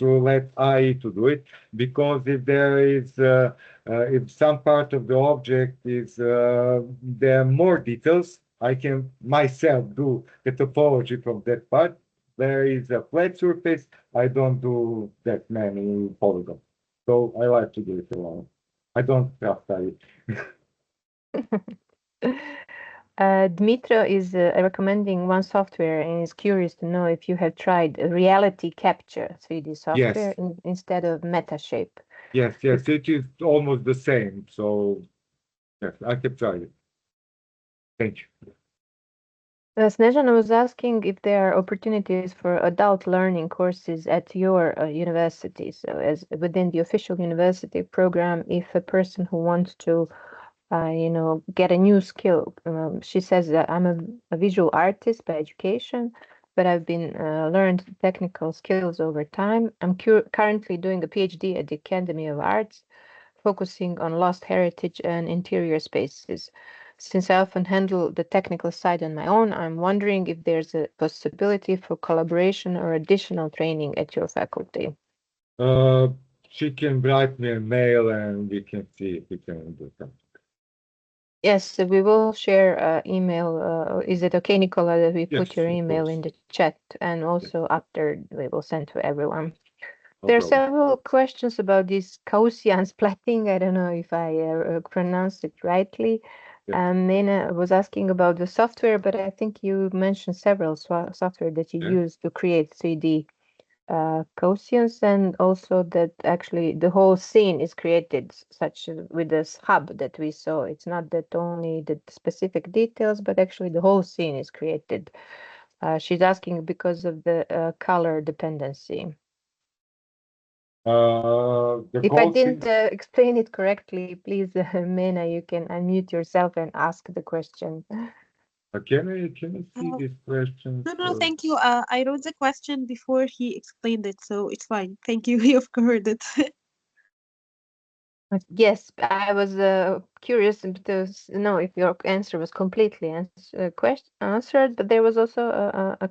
B: let AI to do it. Because if some part of the object is there are more details, I can myself do the topology from that part. There is a flat surface. I don't do that many polygons, so I like to do it alone. I don't trust AI.
C: Dmitro is recommending one software and is curious to know if you have tried reality capture 3D software
B: Yes,
C: instead of Metashape.
B: yes, yes.
C: Bec-
B: It is almost the same. So yes, I can try it. Thank you.
C: Snezana was asking if there are opportunities for adult learning courses at your university. So, as within the official university program, if a person who wants to get a new skill. She says that I'm a visual artist by education, but I've been learned technical skills over time. I'm currently doing a PhD at the Academy of Arts, focusing on lost heritage and interior spaces. Since I often handle the technical side on my own, I'm wondering if there's a possibility for collaboration or additional training at your faculty.
B: Uh, she can write me a mail and we can see if we can do something.
C: Yes, so we will share email. Is it okay, Nicola, that we put
B: Yes,
C: your
B: of
C: email
B: course.
C: in the chat and
B: Yes,
C: also after we will send to everyone?
B: no
C: There are
B: problem.
C: several questions about this Gaussian splatting. I don't know if I pronounced it rightly.
B: Yes.
C: Nena was asking about the software, but I think you mentioned several software that you
B: Yes.
C: use to create 3D. Gaussians, and also that actually the whole scene is created with this hub that we saw. It's not that only the specific details, but actually the whole scene is created. She's asking because of the color dependency.
B: The
C: If I
B: whole
C: didn't
B: thing.
C: explain it correctly, please, Mena, you can unmute yourself and ask the question.
B: Can I see
D: Uh,
B: these questions?
D: no, thank you. I wrote the question before he explained it, so it's fine. Thank you. You've covered it.
C: Yes, I was curious to know if your answer was completely answered, but there was also a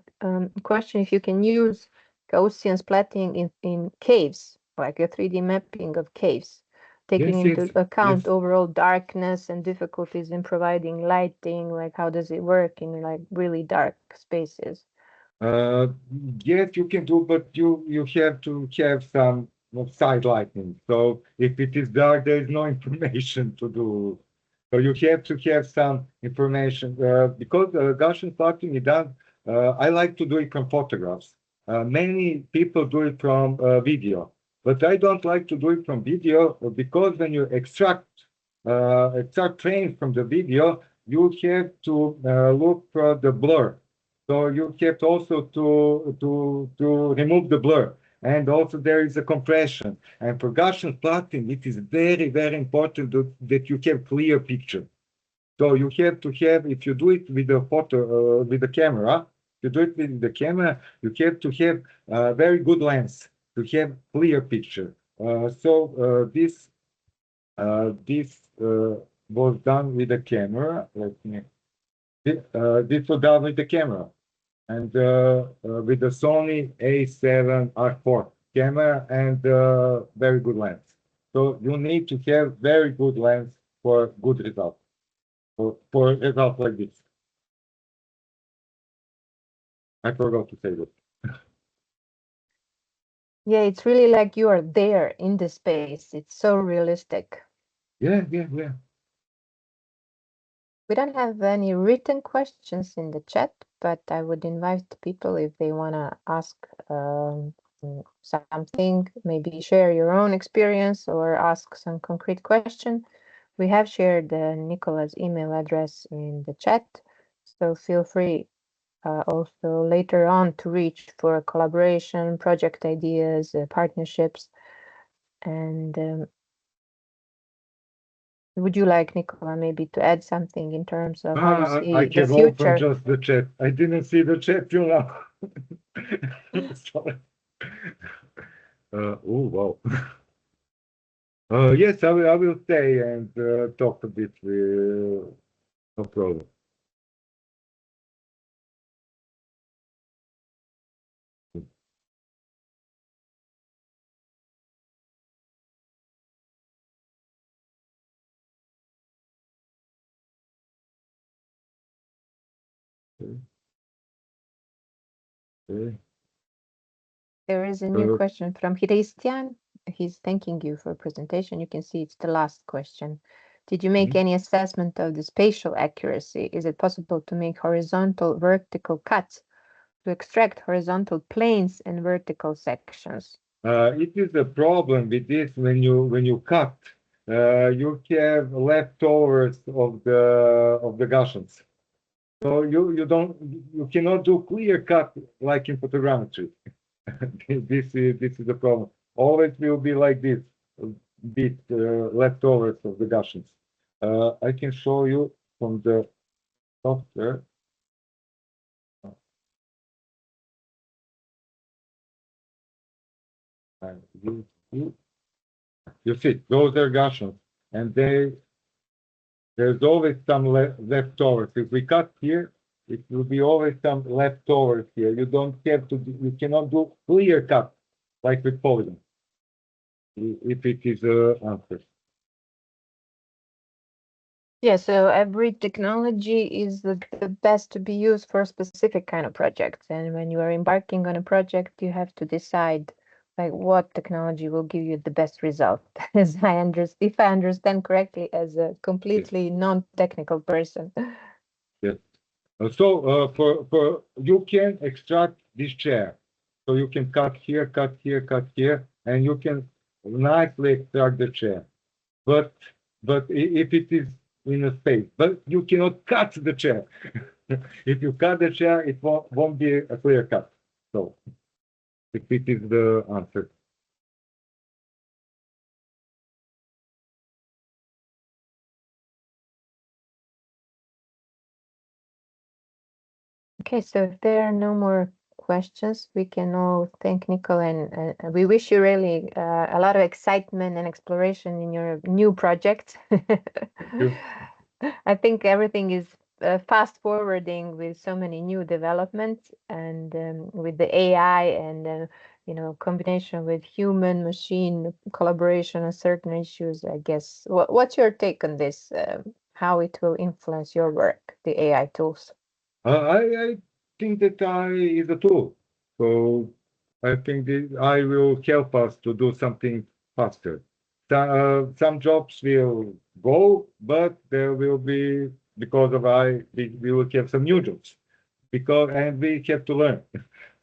C: question if you can use Gaussian splatting in caves, like a 3D mapping of caves, taking
B: Yes,
C: into
B: yes,
C: account
B: yes.
C: overall darkness and difficulties in providing lighting, like how does it work in like really dark spaces?
B: Uh, yes, you can do, but you have to have some side lighting. So if it is dark, there is no information to do. So you have to have some information because Gaussian plotting is done. I like to do it from photographs. Many people do it from video, but I don't like to do it from video because when you extract frames from the video, you have to look for the blur. So you have also to remove the blur. And also there is a compression. And for Gaussian plotting, it is very, very important that you have clear picture. So you have to have, if you do it with a photo, with the camera, you do it with the camera, you have to have a very good lens to have clear picture. This was done with the camera. This was done with the camera and with the Sony A7R4 camera and very good lens. So you need to have very good lens for good result. For result like this. I forgot to say that.
C: Yeah, it's really like you are there in the space. It's so realistic.
B: Yeah.
C: We don't have any written questions in the chat, but I would invite people if they want to ask something, maybe share your own experience or ask some concrete question. We have shared Nicola's email address in the chat, so feel free also later on to reach for collaboration, project ideas, partnerships. And would you like, Nicola, maybe to add something in terms of how you
B: I
C: see the
B: can open
C: future?
B: just the chat. I didn't see the chat till now. Sorry. Oh, wow. Yes, I will stay and talk a bit. No problem. Okay. Okay.
C: There is a new question from Christian. He's thanking you for presentation. You can see it's the last question. Did you make any assessment of the spatial accuracy? Is it possible to make horizontal vertical cuts to extract horizontal planes and vertical sections?
B: It is a problem with this when you cut, you have leftovers of the Gaussians. So you cannot do clear cut like in photogrammetry. This is the problem. Always will be like this, bit leftovers of the Gaussians. I can show you from the software. And you see, those are Gaussians, and there's always some leftovers. If we cut here, it will be always some leftovers here. You don't have to, you cannot do clear cut like with polygon, if it is answer.
C: Yeah, so every technology is the best to be used for a specific kind of project. And when you are embarking on a project, you have to decide like what technology will give you the best result. As I understand, if I understand correctly, as a completely non-technical person.
B: Yes. So for you can extract this chair. So you can cut here, cut here, and you can nicely extract the chair. But if it is in a space, but you cannot cut the chair. If you cut the chair, it won't be a clear cut. So if it is the answer.
C: Okay, so if there are no more questions, we can all thank Nicole, and we wish you really a lot of excitement and exploration in your new project.
B: You.
C: I think everything is fast forwarding with so many new developments, and with the AI and combination with human machine collaboration on certain issues. I guess what's your take on this? How it will influence your work, the AI tools?
B: I think that I is a tool. So I think that I will help us to do something faster. Some jobs will go, but there will be, because of I, we will have some new jobs. And we have to learn.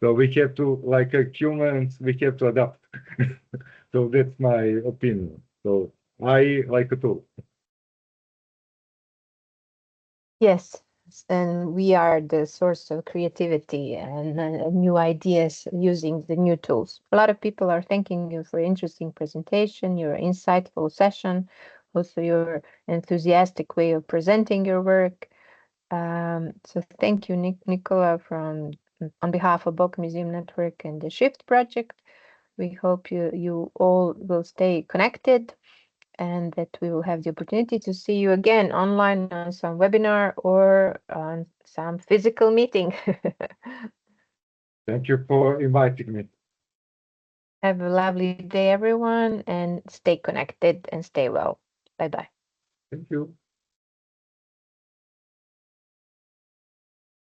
B: So we have to, like humans, we have to adapt. So that's my opinion. So I like a tool.
C: Yes, and we are the source of creativity and new ideas using the new tools. A lot of people are thanking you for interesting presentation, your insightful session, also your enthusiastic way of presenting your work. So thank you, Nicola, on behalf of Book Museum Network and the Shift Project. We hope you all will stay connected, and that we will have the opportunity to see you again online on some webinar or on some physical meeting.
B: Thank you for inviting me.
C: Have a lovely day, everyone, and stay connected and stay well. Bye bye.
B: Thank you.